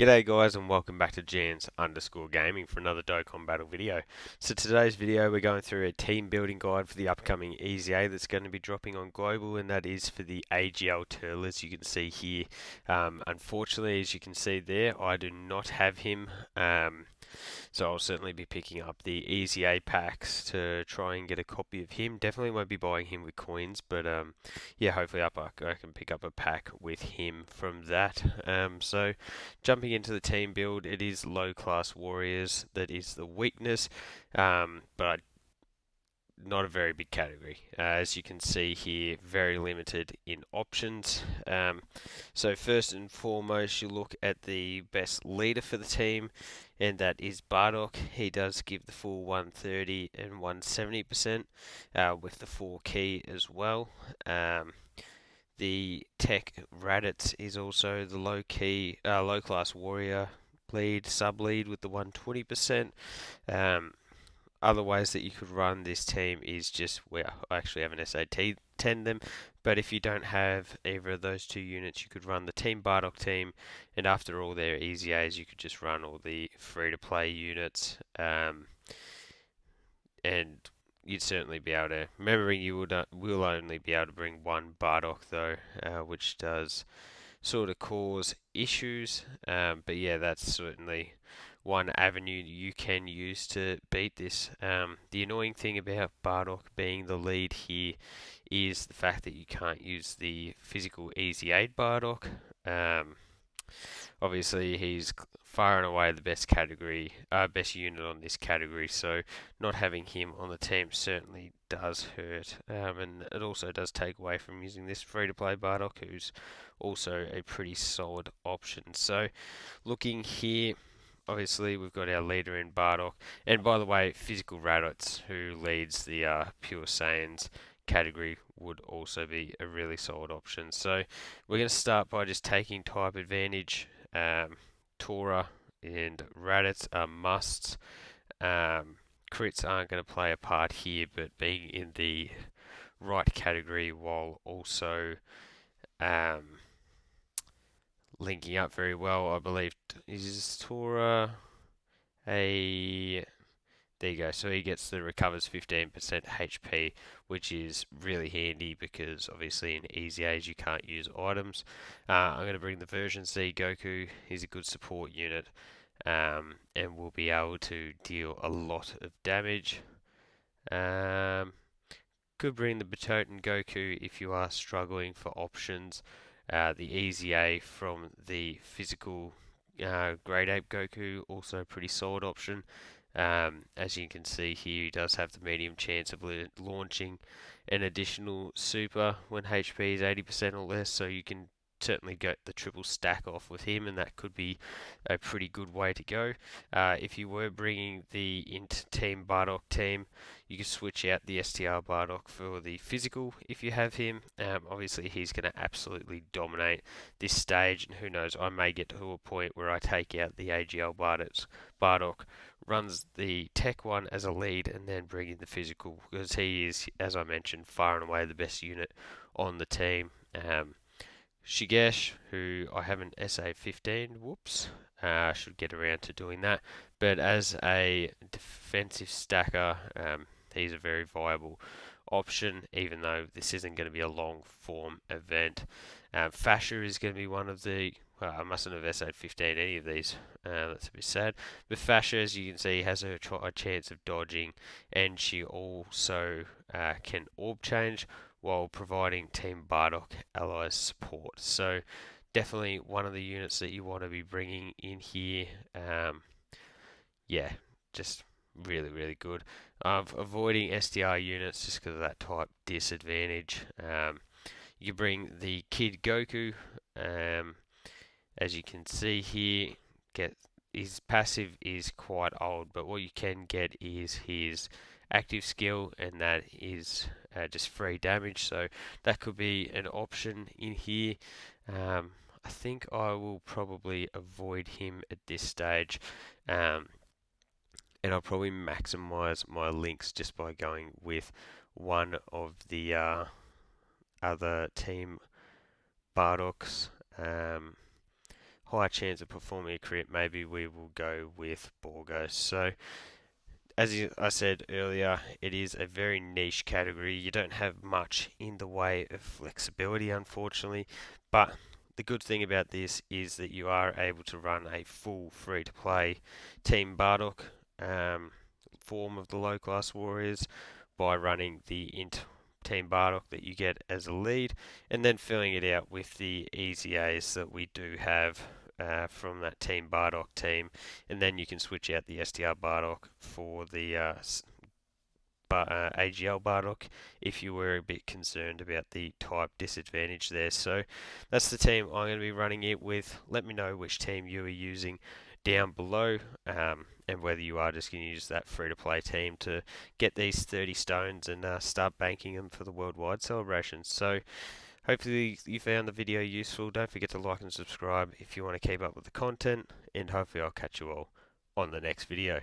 G'day guys and welcome back to GNS_gaming for another Dokkan battle video. So today's video we're going through a team building guide for the upcoming EZA that's going to be dropping on global, and that is for the AGL Turles, as you can see here. Unfortunately, as you can see there, I do not have him. So I'll certainly be picking up the EZA packs to try and get a copy of him. Definitely won't be buying him with coins, but yeah, hopefully I can pick up a pack with him from that. So jumping into the team build, it is low class warriors that is the weakness, but not a very big category. As you can see here, very limited in options. So first and foremost, you look at the best leader for the team, and that is Bardock. He does give the full 130 and 170% with the 4 key as well. The tech Raditz is also the low class warrior lead, sub lead with the 120%. Other ways that you could run this team is just, well, I actually have an SAT 10 them, but if you don't have either of those two units, you could run the Team Bardock team, and after all their EZAs, you could just run all the free-to-play units, and you'd certainly be able to, remembering you will only be able to bring one Bardock though, which does sort of cause issues, but yeah, that's certainly one avenue you can use to beat this. The annoying thing about Bardock being the lead here is the fact that you can't use the physical Easy Aid Bardock. Obviously, he's far and away the best unit on this category, so not having him on the team certainly does hurt, and it also does take away from using this free-to-play Bardock, who's also a pretty solid option. So, looking here, obviously we've got our leader in Bardock, and by the way, Physical Raditz, who leads the Pure Saiyans category, would also be a really solid option. So we're going to start by just taking type advantage. Tora and Raditz are musts. Crits aren't going to play a part here, but being in the right category while also linking up very well, I believe. Is Tora a... There you go. So he gets the recovers 15% HP, which is really handy because obviously in Easy Age you can't use items. I'm going to bring the version C Goku. He's a good support unit, and will be able to deal a lot of damage. Could bring the Batoten Goku if you are struggling for options. The Easy A from the physical Great Ape Goku, also a pretty solid option. As you can see here, he does have the medium chance of launching an additional super when HP is 80% or less, so you can certainly get the triple stack off with him, and that could be a pretty good way to go. If you were bringing the Team Bardock team, you could switch out the STR Bardock for the physical if you have him. Obviously, he's going to absolutely dominate this stage, and who knows, I may get to a point where I take out the AGL Bardock, runs the tech one as a lead, and then bring in the physical, because he is, as I mentioned, far and away the best unit on the team. Shigesh, who I have an SA15, whoops, should get around to doing that, but as a defensive stacker, he's a very viable option, even though this isn't going to be a long form event. Fasher is going to be one of the, well, I mustn't have SA15 any of these, that's a bit sad, but Fasher, as you can see, has a chance of dodging, and she also can orb change while providing Team Bardock allies support. So definitely one of the units that you want to be bringing in here. Yeah, just really good. Avoiding SDR units just because of that type disadvantage. You bring the Kid Goku. As you can see here, his passive is quite old, but what you can get is his active skill, and that is just free damage, so that could be an option in here. I think I will probably avoid him at this stage, and I'll probably maximize my links just by going with one of the other Team Bardocks. high chance of performing a crit, maybe we will go with Borgo. So I said earlier, it is a very niche category. You don't have much in the way of flexibility, unfortunately. But the good thing about this is that you are able to run a full free-to-play Team Bardock form of the low-class warriors by running the int Team Bardock that you get as a lead, and then filling it out with the EZAs that we do have from that Team Bardock team, and then you can switch out the STR Bardock for the AGL Bardock if you were a bit concerned about the type disadvantage there. So that's the team I'm going to be running it with. Let me know which team you are using down below, and whether you are just going to use that free-to-play team to get these 30 stones and start banking them for the worldwide celebrations. So hopefully you found the video useful. Don't forget to like and subscribe if you want to keep up with the content, and hopefully I'll catch you all on the next video.